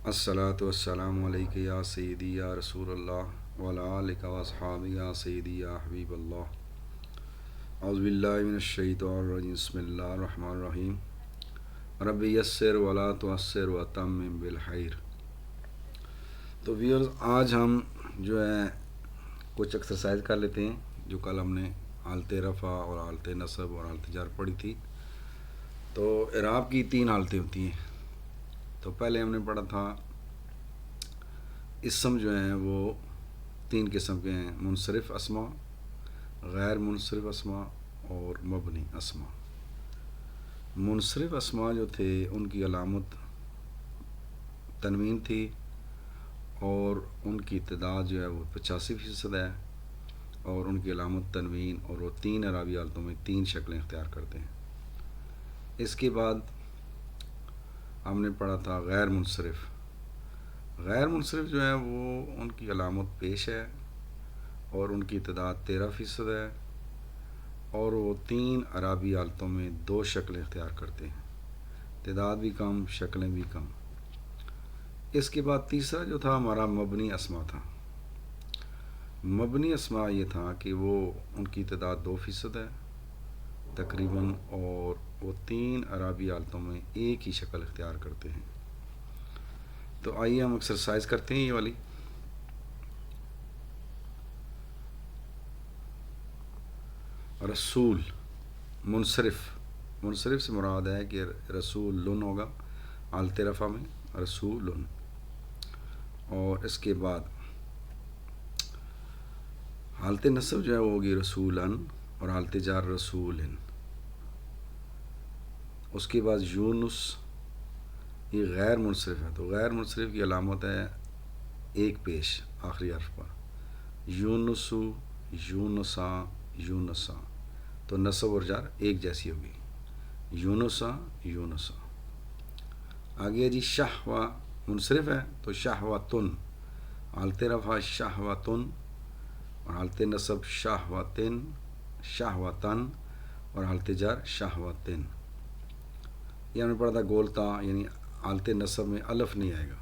الصلاۃ والسلام علیک یا سیدی یا رسول اللہ وعلی آلک و اصحابہ یا سیدی یا حبیب اللہ۔ اعوذ باللہ من الشیطان الرجیم، بسم اللہ الرحمن الرحیم۔ رب یسر ولا تعسر وتمم بالخیر۔ تو ویورز، آج ہم جو ہے کچھ ایکسرسائز کر لیتے ہیں جو کل ہم نے حالت رفع اور حالت نصب اور حالت جر پڑھی تھی۔ تو اعراب کی 3 حالتیں ہوتی ہیں۔ تو پہلے ہم نے پڑھا تھا اسم جو ہیں وہ 3 قسم کے ہیں: منصرف اسما، غیر منصرف اسما اور مبنی اسما۔ منصرف اسما جو تھے ان کی علامت تنوین تھی اور ان کی تعداد جو ہے وہ 85% ہے، اور ان کی علامت تنوین، اور وہ 3 اعرابی حالتوں میں 3 شکلیں اختیار کرتے ہیں۔ اس کے بعد ہم نے پڑھا تھا غیر منصرف۔ غیر منصرف جو ہے وہ ان کی علامت پیش ہے اور ان کی تعداد 13% ہے، اور وہ 3 اعرابی حالتوں میں 2 شکلیں اختیار کرتے ہیں، تعداد بھی کم، شکلیں بھی کم۔ اس کے بعد تیسرا جو تھا ہمارا مبنی اسما تھا۔ مبنی اسما یہ تھا کہ وہ ان کی تعداد 2% ہے تقریباً، اور وہ 3 اعرابی حالتوں میں ایک ہی شکل اختیار کرتے ہیں۔ تو آئیے ہم ایکسرسائز کرتے ہیں یہ والی۔ رسول منصرف، منصرف سے مراد ہے کہ رسول لن ہوگا حالت رفع میں، رسول، اور اس کے بعد حالت نصب جو ہے وہ ہوگی رسولن، اور حالت جر رسولن۔ اس کے بعد یونس، یہ غیر منصرف ہے، تو غیر منصرف کی علامت ہے ایک پیش آخری حرف پر، یونسو، یونسا، یونسا، تو نصب اور جر ایک جیسی ہوگی، یونسا، یونسا۔ آگے جی شہوہ منصرف ہے تو شہوتن، حالت رفع شہوتن، اور حالت نصب شہوتن، شہوتن، اور حالت جر شہوتن۔ یہ ہم نے پڑھا تھا گولتا، یعنی حالت نصب میں الف نہیں آئے گا۔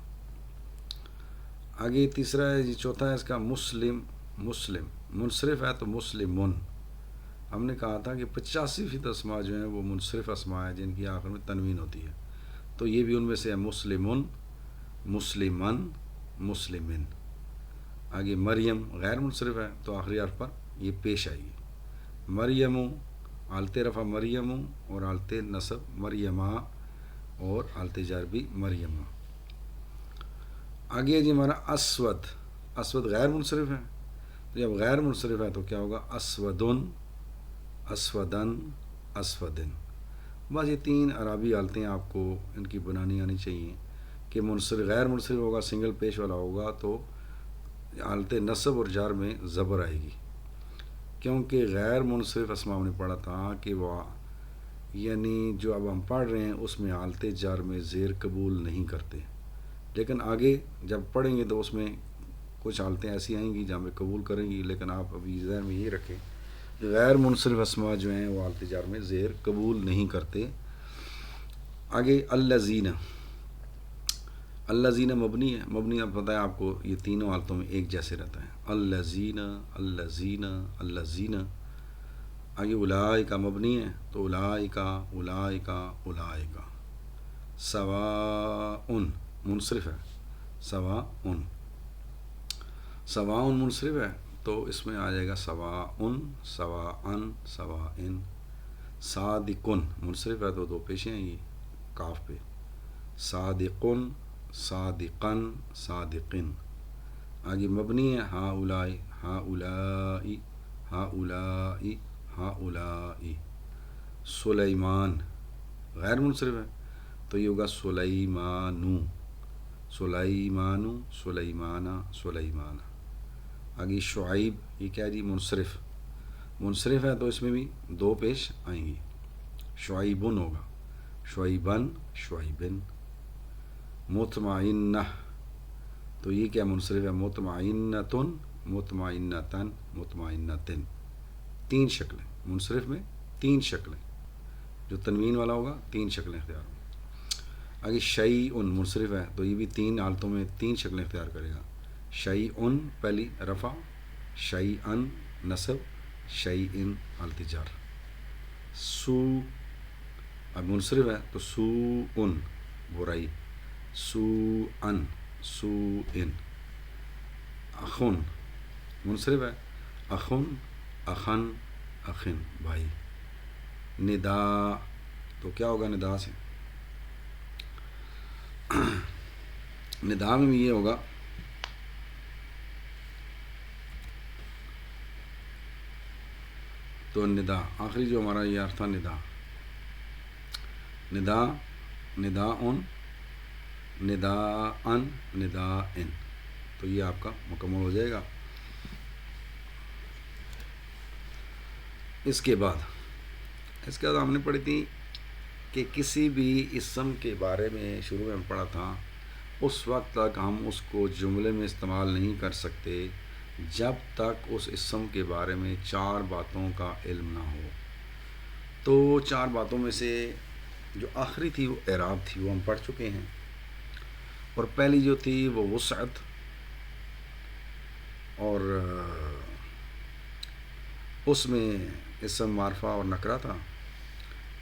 آگے تیسرا ہے جی، چوتھا ہے اس کا مسلم، مسلم منصرف ہے تو مسلمن۔ ہم نے کہا تھا کہ 85% اسما جو ہیں وہ منصرف اسما ہے جن کی آخر میں تنوین ہوتی ہے، تو یہ بھی ان میں سے ہے، مسلمن، مسلمن، مسلمن۔ آگے مریم غیر منصرف ہے تو آخری حرف پر یہ پیش آئے گی، مریم، حالت رفع مریم، اور حالت نصب مریمہ، اور حالت جر بھی مریمہ۔ آگے جی ہمارا اسود، اسود غیر منصرف ہے، تو جب غیر منصرف ہے تو کیا ہوگا، اسودن، اسودن، اسودن۔ بس یہ 3 اعرابی حالتیں آپ کو ان کی بنانی آنی چاہیے کہ منصرف غیر منصرف ہوگا، سنگل پیش والا ہوگا تو حالت نصب اور جر میں زبر آئے گی، کیونکہ غیر منصرف اسما نے پڑھا تھا کہ وہ یعنی جو اب ہم پڑھ رہے ہیں اس میں حالت جر میں زیر قبول نہیں کرتے، لیکن آگے جب پڑھیں گے تو اس میں کچھ حالتیں ایسی آئیں گی جہاں پہ قبول کریں گی، لیکن آپ ابھی ذہن میں یہ رکھیں کہ غیر منصرف اسما جو ہیں وہ حالت جر میں زیر قبول نہیں کرتے۔ آگے الذین، الذین مبنی ہے، مبنی اب پتہ ہے آپ کو یہ تینوں حالتوں میں ایک جیسے رہتا ہے، الذین، الذین، الذین۔ آگے اولئک مبنی ہے تو اولئک، اولئک، اولئک۔ سواء منصرف ہے، سواء، سواء منصرف ہے تو اس میں آ جائے گا سواء، سواء، سواء۔ صادقن منصرف ہے تو 2 پیشیں آئیں گی کاف پہ، صادقن، صادقن، صادقن۔ آگے مبنی ہے ہؤلاء، ہؤلاء، ہؤلاء، ہؤلاء۔ سلیمان غیر منصرف ہے تو یہ ہوگا سلیمانو، سلیمانو، سلیمانہ، سلیمانہ۔ آگے شعیب، یہ کیا جی، منصرف، منصرف ہے تو اس میں بھی 2 پیش آئیں گی، شعیبن ہوگا، شعیبن، شعیبن۔ مطمئنہ، تو یہ کیا منصرف ہے، مطمئنتن، مطمئنتن، مطمئنتن۔ 3 شکلیں منصرف میں، 3 شکلیں، جو تنوین والا ہوگا 3 شکلیں اختیار ہوں۔ آگے شعی ان منصرف ہے تو یہ بھی 3 حالتوں میں 3 شکلیں اختیار کرے گا. شعی ان پہلی رفع، شعی ان نصب، شعی ان حالت جر. سو اب منصرف ہے تو سو ان برائی، سو ان سو ان. اخن منصرف ہے اخن اخن اخن بھائی. ندا تو کیا ہوگا ندا سے؟ ندا میں بھی یہ ہوگا تو ندا آخری جو ہمارا یہ حرف تھا ندا، ندا ندا ان ندا ان ندا ان، تو یہ آپ کا مکمل ہو جائے گا. اس کے بعد ہم نے پڑھی تھی کہ کسی بھی اسم کے بارے میں شروع میں پڑھا تھا اس وقت تک ہم اس کو جملے میں استعمال نہیں کر سکتے جب تک اس اسم کے بارے میں 4 باتوں کا علم نہ ہو. تو 4 باتوں میں سے جو آخری تھی وہ اعراب تھی، وہ ہم پڑھ چکے ہیں. اور پہلی جو تھی وہ وسعت اور اس میں اسم معرفہ اور نکرہ تھا.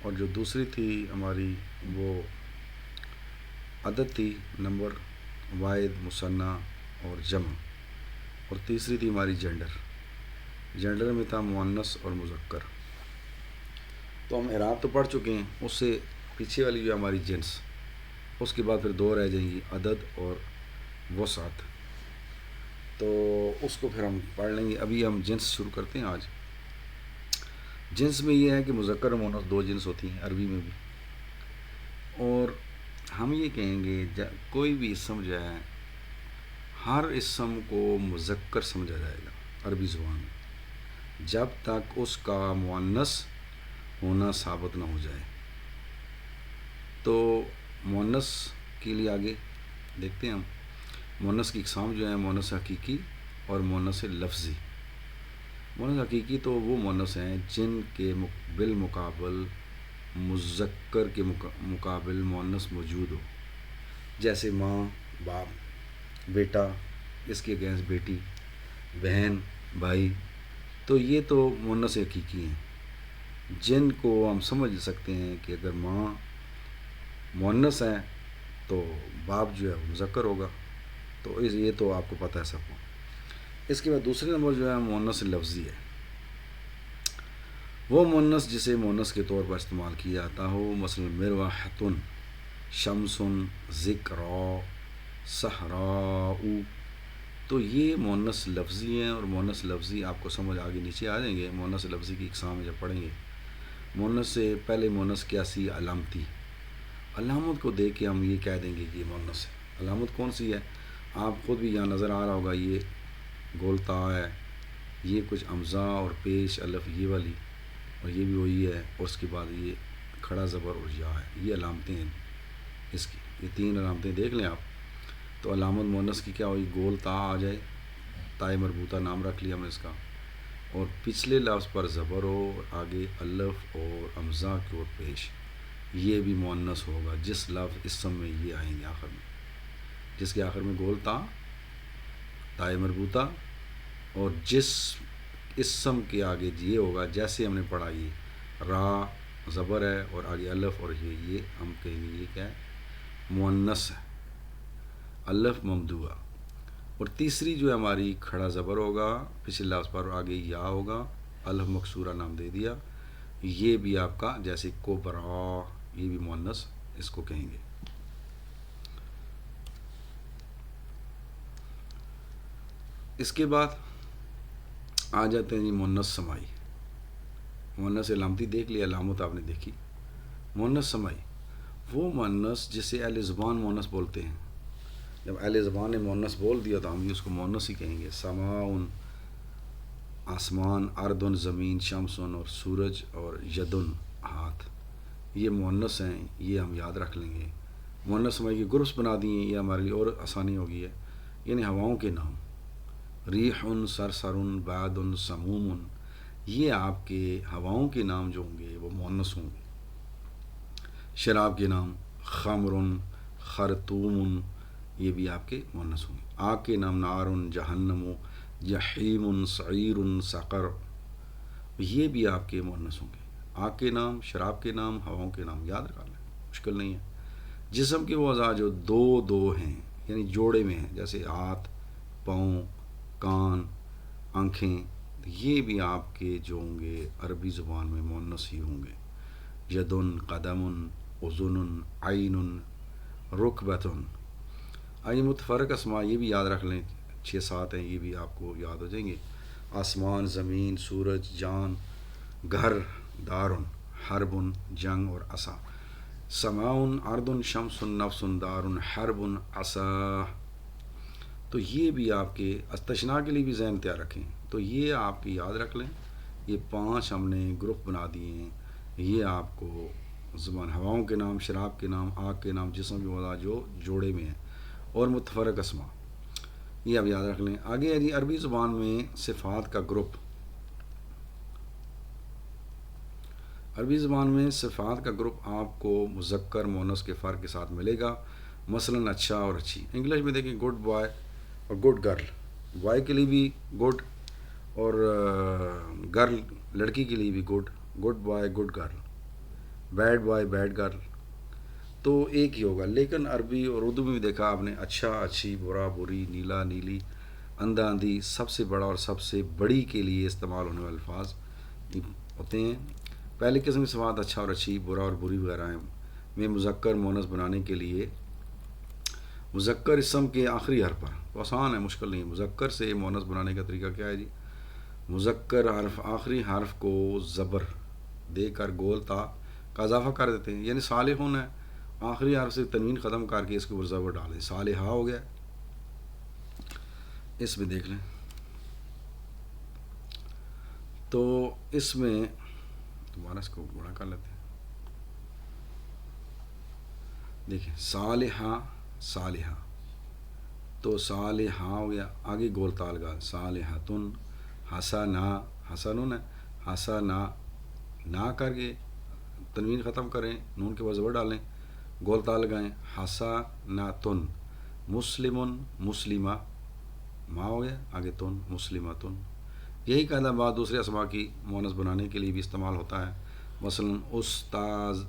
اور جو دوسری تھی ہماری وہ عدد تھی، نمبر، واحد، مثنیٰ اور جمع. اور تیسری تھی ہماری جینڈر میں تھا مؤنث اور مذکر. تو ہم اعراب تو پڑھ چکے ہیں، اس سے پیچھے والی جو ہماری جنس، اس کے بعد پھر 2 رہ جائیں گی، عدد اور وسعت. تو اس کو پھر ہم پڑھ لیں گے. ابھی ہم جنس شروع کرتے ہیں آج. جنس میں یہ ہے کہ مذکر اور مؤنث 2 جنس ہوتی ہیں عربی میں بھی. اور ہم یہ کہیں گے کوئی بھی اسم جو ہے ہر اسم کو مذکر سمجھا جائے گا عربی زبان میں جب تک اس کا مؤنث ہونا ثابت نہ ہو جائے. تو مؤنث کے لیے آگے دیکھتے ہیں ہم. مؤنث کی اقسام جو ہیں مؤنث حقیقی اور مؤنث لفظی. مؤنث حقیقی تو وہ مؤنث ہیں جن کے بالمقابل مذکر کے مقابل مؤنث موجود ہو، جیسے ماں، باپ، بیٹا، اس کے اگینسٹ بیٹی، بہن، بھائی. تو یہ تو مؤنث حقیقی ہیں جن کو ہم سمجھ سکتے ہیں کہ اگر ماں مؤنث ہے تو باپ جو ہے وہ مذکر ہوگا. تو یہ تو آپ کو پتہ ہے سب کو. اس کے بعد دوسرے نمبر جو ہے مؤنث لفظی ہے. وہ مؤنث جسے مؤنث کے طور پر استعمال کیا جاتا ہو، مثلا مروحۃ، شمس، ذکریٰ، صحراء. تو یہ مؤنث لفظی ہیں. اور مؤنث لفظی آپ کو سمجھ آگے نیچے آ جائیں گے. مؤنث لفظی کی اقسام جب پڑھیں گے. مؤنث سے پہلے مؤنث کیا سی؟ علامتی. علامت کو دیکھ کے ہم یہ کہہ دیں گے کہ یہ مؤنث ہے. علامت کون سی ہے؟ آپ خود بھی یہاں نظر آ رہا ہوگا، یہ گول تا ہے، یہ کچھ امزا اور پیش الف یہ والی، اور یہ بھی وہی ہے. اور اس کے بعد یہ کھڑا زبر اور یا ہے. یہ علامتیں ہیں اس کی. یہ 3 علامتیں دیکھ لیں آپ. تو علامت مؤنث کی کیا ہوئی؟ گول تا آ جائے، تائے مربوطہ نام رکھ لیا ہم نے اس کا، اور پچھلے لفظ پر زبر ہو اور آگے الف اور امزا کی اور پیش. یہ بھی مؤنث ہوگا جس لفظ اسم میں یہ آئیں گے آخر میں، جس کے آخر میں گول تا، تائے مربوطہ، اور جس اسم کے آگے یہ ہوگا جیسے ہم نے پڑھا یہ را زبر ہے اور آگے الف اور یہ ہم کہیں گے یہ کیا ہے؟ مؤنث ہے، الف ممدوعہ. اور تیسری جو ہے ہماری کھڑا زبر ہوگا، پچھلے لفظ پر آگے یا ہوگا، الف مکسورہ نام دے دیا. یہ بھی آپ کا جیسے کبرا، یہ بھی مؤنث اس کو کہیں گے. اس کے بعد آ جاتے ہیں جی مؤنث سمائی. مؤنث علامتی دیکھ لی، علامت آپ نے دیکھی. مؤنث سمائی وہ مؤنث جسے اہل زبان مؤنث بولتے ہیں. جب اہل زبان نے مؤنث بول دیا تو ہم بھی اس کو مؤنث ہی کہیں گے. سماؤن آسمان، اردن زمین، شمسن اور سورج، اور یدن ہاتھ، یہ مؤنث ہیں. یہ ہم یاد رکھ لیں گے. مؤنث سمائی کی گروپس بنا دی ہیں، یہ ہمارے لیے اور آسانی ہوگی ہے. یعنی ہواؤں کے نام، ریح، سرسر، باد، سموم، یہ آپ کے ہواؤں کے نام جو ہوں گے وہ مؤنث ہوں گے. شراب کے نام خمر، خرطوم، یہ بھی آپ کے مؤنث ہوں گے. آگ کے نام نارن، جہنم، جحیم، سعیر، سقر، یہ بھی آپ کے مؤنث ہوں گے. آگ کے نام، شراب کے نام، ہواؤں کے نام یاد رکھ لیں، مشکل نہیں ہے. جسم کے وہ اعضاء جو دو دو ہیں یعنی جوڑے میں ہیں، جیسے ہاتھ، پاؤں، کان، آنکھیں، یہ بھی آپ کے جو ہوں گے عربی زبان میں مؤنث ہی ہوں گے. یدن، قدم، اذن، عین، رکبتن. آئیے متفرق اسماء یہ بھی یاد رکھ لیں، 6-7 ہیں، یہ بھی آپ کو یاد ہو جائیں گے. آسمان، زمین، سورج، جان، گھر، دارن، حربن، جنگ اور عصا. سماؤن، اردن، شمس، نفس، دارن، حربن، عصا. تو یہ بھی آپ کے استثناء کے لیے بھی ذہن تیار رکھیں. تو یہ آپ کی یاد رکھ لیں، یہ 5 ہم نے گروپ بنا دیے ہیں. یہ آپ کو زبان، ہواؤں کے نام، شراب کے نام، آگ کے نام، جسم کے وضع جو جوڑے میں ہیں، اور متفرق اسماء، یہ آپ یاد رکھ لیں. آگے ہے جی عربی زبان میں صفات کا گروپ. عربی زبان میں صفات کا گروپ آپ کو مذکر مؤنث کے فرق کے ساتھ ملے گا. مثلا اچھا اور اچھی. انگلش میں دیکھیں گڈ بوائے اور گڈ گرل. بوائے کے لیے بھی گڈ، اور گرل لڑکی کے لیے بھی good. Good boy, good girl. Bad boy, bad girl. تو ایک ہی ہوگا. لیکن عربی اور اردو میں بھی دیکھا آپ نے، اچھا اچھی، برا بری، نیلا نیلی، اندھا اندھی، سب سے بڑا اور سب سے بڑی کے لیے استعمال ہونے والے الفاظ ہوتے ہیں. پہلی قسم کی صفات اچھا اور اچھی، برا اور بری وغیرہ ہیں میں مذکر مؤنث بنانے کے لیے مذکر اسم کے آخری حرف پر. تو آسان ہے، مشکل نہیں. مذکر سے مؤنث بنانے کا طریقہ کیا ہے جی؟ مذکر حرف آخری حرف کو زبر دے کر گول تا کا اضافہ کر دیتے ہیں. یعنی صالحون ہے، آخری حرف سے تنوین ختم کر کے اس کے اوپر زبر ڈال دیں، صالحہ ہو گیا. اس میں دیکھ لیں. تو اس میں دوبارہ اس کو بڑا کر لیتے ہیں. دیکھیں صالحہ، صالحہ، تو صالحہ ہو گیا. آگے گول تال گا، صالحتن. حسنا، حسنن ہے، حسنا، نہ کر کے تنوین ختم کریں، نون کے بعد زبر ڈالیں، گول تال لگائیں، حسناتن. مسلمن، مسلمہ، ما ہو گیا، آگے تن، مسلمتن. یہی قاعدہ بات دوسرے اسماء کی مؤنث بنانے کے لیے بھی استعمال ہوتا ہے. مثلا استاذ،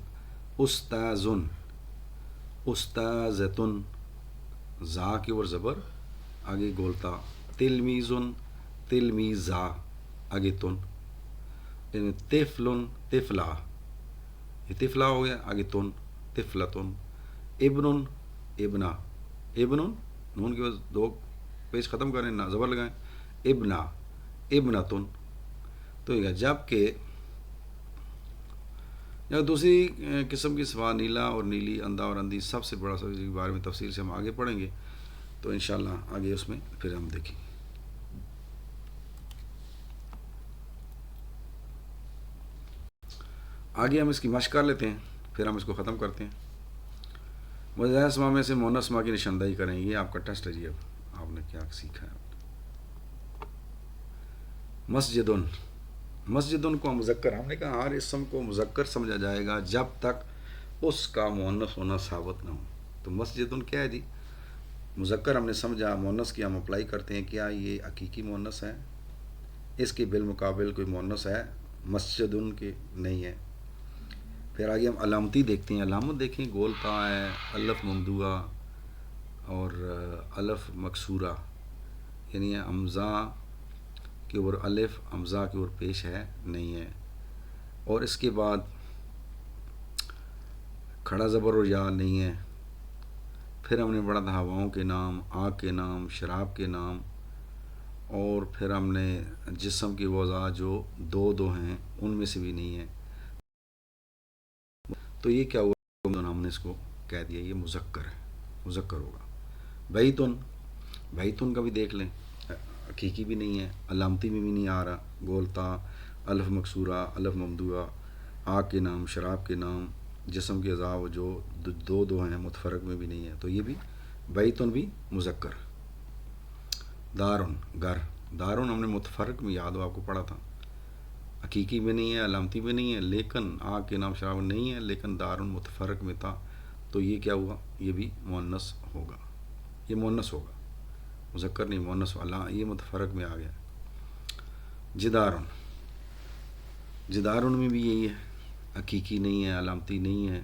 استاذن، استاذتن، زا کی اور زبر، آگے گولتا. تلمیذن، تلمیزا، آگے تن. طفلن، طفلا، یہ طفلا ہو گیا، آگے تن، طفلتن. ابن، ابنا، ابن، نون کے بعد 2 پیج ختم کریں، نہ زبر لگائیں، ابنا، ابنتن. تو یہ جب کہ دوسری قسم کی صفات نیلا اور نیلی، اندھا اور اندھی، سب سے بڑا سب کے بارے میں تفصیل سے ہم آگے پڑھیں گے. تو انشاءاللہ آگے اس میں پھر ہم دیکھیں. آگے ہم اس کی مشق کر لیتے ہیں، پھر ہم اس کو ختم کرتے ہیں. مجازی اسماء میں سے مؤنث اسماء کی نشاندہی کریں. یہ آپ کا ٹیسٹ ہے جی. اب آپ نے کیا سیکھا ہے؟ مسجدن. مسجدن کو مذکر، ہم نے کہا ہر اسم کو مذکر سمجھا جائے گا جب تک اس کا مؤنث ہونا ثابت نہ ہو. تو مسجدن کیا ہے جی؟ مذکر ہم نے سمجھا، مؤنث کی ہم اپلائی کرتے ہیں. کیا یہ حقیقی مؤنث ہے؟ اس کے بالمقابل کوئی مؤنث ہے مسجدن کے؟ نہیں ہے. پھر آگے ہم علامتی دیکھتے ہیں. علامت دیکھیں، گول تا ہے، الف ممدوعہ اور الف مکسورہ، یعنی حمزہ کے اوپر الف، حمزہ کے اوپر پیش ہے نہیں ہے. اور اس کے بعد کھڑا زبر اور یا نہیں ہے. پھر ہم نے پڑھا تھا ہواؤں کے نام، آگ کے نام، شراب کے نام، اور پھر ہم نے جسم کی وضع جو دو دو ہیں ان میں سے بھی نہیں ہے. تو یہ کیا ہوا؟ ہم نے اس کو کہہ دیا یہ مذکر ہے، مذکر ہوگا. بیتن، بیتن کا بھی دیکھ لیں، حقیقی بھی نہیں ہے، علامتی میں بھی نہیں آ رہا. گولتا، الف مکسورہ، الف ممدوعہ، آگ کے نام، شراب کے نام، جسم کے اعضاء جو دو دو ہیں، متفرق میں بھی نہیں ہے. تو یہ بھی بیتن بھی مذکر. دارن، گھر. دارن ہم نے متفرق میں یاد ہو آپ کو پڑھا تھا، حقیقی میں نہیں ہے، علامتی میں نہیں ہے، لیکن آگ کے نام شراب نہیں ہے، لیکن دارن متفرق میں تھا. تو یہ کیا ہوا؟ یہ بھی مؤنث ہوگا، یہ مؤنث ہوگا، مذکر نہیں مؤنث والا، یہ متفرق میں آ گیا۔ جدارن، جدارن میں بھی یہی ہے، حقیقی نہیں ہے، علامتی نہیں ہے،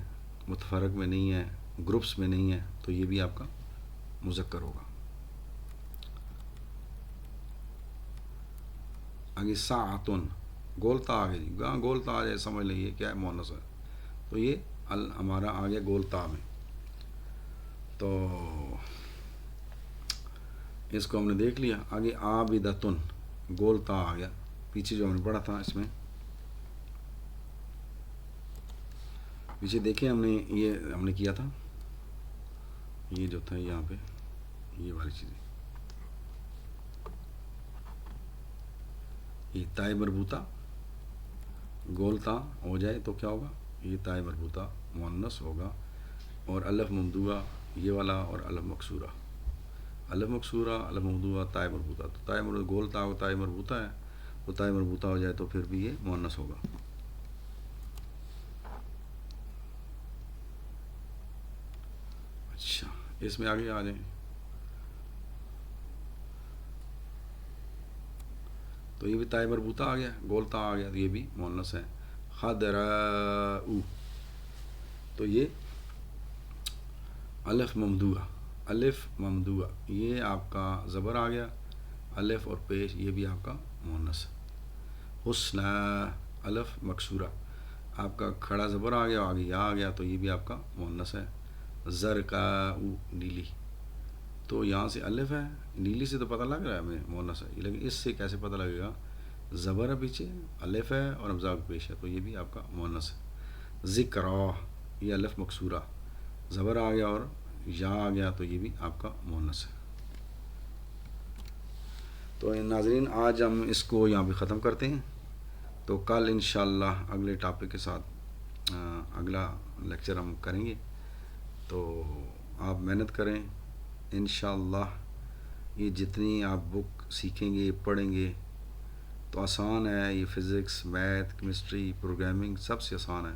متفرق میں نہیں ہے، گروپس میں نہیں ہے، تو یہ بھی آپ کا مذکر ہوگا۔ آگے ساعتن، گولتا آ گیا جی، گولتا آ جائے سمجھ لیں کیا ہے، مؤنث ہے، تو یہ ہمارا آ گیا گولتا میں۔ تو اس کو ہم نے دیکھ لیا۔ آگے عابدتن، گولتا آ گیا، پیچھے جو ہم نے پڑھا تھا اس میں، پیچھے دیکھیں ہم نے یہ ہم نے کیا تھا، یہ جو تھا یہاں پہ یہ والی چیزیں، یہ تائے مربوطہ گولتا ہو جائے تو کیا ہوگا؟ یہ تائے مربوطہ مؤنث ہوگا، اور الف ممدوعہ یہ والا، اور الف مکسورہ، الف مکسورہ الف ممدوعہ تائے مربوطہ، تو تائے مربوطہ گولتا ہو تائے مربوطہ ہے، تو تائے مربوطہ ہو جائے تو پھر بھی یہ مؤنث ہوگا۔ اچھا اس میں آگے آ جائیں، تو یہ بھی تائے مربوطہ آ گیا، گولتا آ گیا، تو یہ بھی مؤنث ہے۔ خضراء، تو یہ الف ممدوعہ، الف ممدوعہ یہ آپ کا زبر آ گیا، الف اور پیش یہ بھی آپ کا مؤنث۔ حسنا، الف مکسورہ، آپ کا کھڑا زبر آ گیا، آگے یا آ گیا، تو یہ بھی آپ کا مؤنث ہے۔ زرقاء، نیلی، تو یہاں سے الف ہے، نیلی سے تو پتہ لگ رہا ہے ہمیں مؤنث ہے، لیکن اس سے کیسے پتہ لگے گا؟ زبر ہے پیچھے، الف ہے اور ہمزہ پیش ہے، تو یہ بھی آپ کا مؤنث ہے۔ ذکرا، یہ الف مکسورہ، زبر آ گیا اور یا آ گیا، تو یہ بھی آپ کا مؤنث ہے۔ تو ناظرین آج ہم اس کو یہاں پہ ختم کرتے ہیں، تو کل انشاءاللہ اگلے ٹاپک کے ساتھ اگلا لیکچر ہم کریں گے، تو آپ محنت کریں انشاءاللہ۔ یہ جتنی آپ بک سیکھیں گے پڑھیں گے تو آسان ہے، یہ فزکس میتھ کیمسٹری پروگرامنگ سب سے آسان ہے۔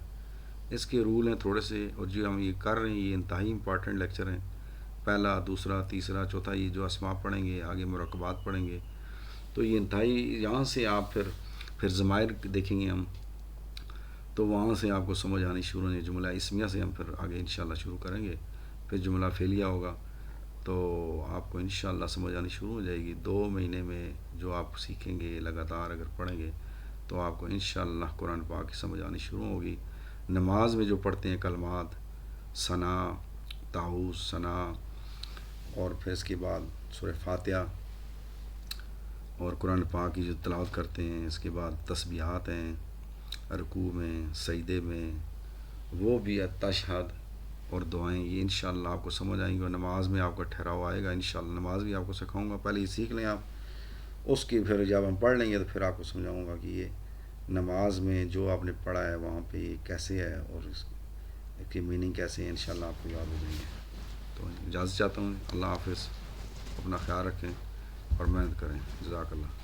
اس کے رول ہیں تھوڑے سے، اور جو ہم یہ کر رہے ہیں یہ انتہائی امپارٹنٹ لیکچر ہیں، پہلا دوسرا تیسرا چوتھا، یہ جو اسماء پڑھیں گے، آگے مرکبات پڑھیں گے، تو یہ انتہائی، یہاں سے آپ پھر ضمائر دیکھیں گے ہم، تو وہاں سے آپ کو سمجھ آنی شروع ہوئی، جملہ اسمیہ سے ہم پھر آگے انشاءاللہ شروع کریں گے، پھر جملہ فعلیہ ہوگا، تو آپ کو انشاءاللہ سمجھ آنی شروع ہو جائے گی۔ 2 مہینے میں جو آپ سیکھیں گے لگاتار اگر پڑھیں گے تو آپ کو انشاءاللہ قرآن پاک کی سمجھ آنی شروع ہوگی۔ نماز میں جو پڑھتے ہیں کلمات، ثنا، تعوذ، ثنا، اور پھر اس کے بعد سورہ فاتحہ اور قرآن پاک کی جو تلاوت کرتے ہیں، اس کے بعد تسبیحات ہیں رکوع میں سجدے میں، وہ بھی تشہد اور دعائیں، یہ انشاءاللہ آپ کو سمجھ آئیں گی، اور نماز میں آپ کا ٹھہراؤ آئے گا انشاءاللہ۔ نماز بھی آپ کو سکھاؤں گا، پہلے یہ سیکھ لیں آپ، اس کی پھر جب ہم پڑھ لیں گے تو پھر آپ کو سمجھاؤں گا کہ یہ نماز میں جو آپ نے پڑھا ہے وہاں پہ یہ کیسے ہے، اور اس کی میننگ کیسے ہے، انشاءاللہ آپ کو یاد ہو جائیں گے۔ تو اجازت چاہتا ہوں، اللہ حافظ، اپنا خیال رکھیں اور محنت کریں، جزاک اللہ۔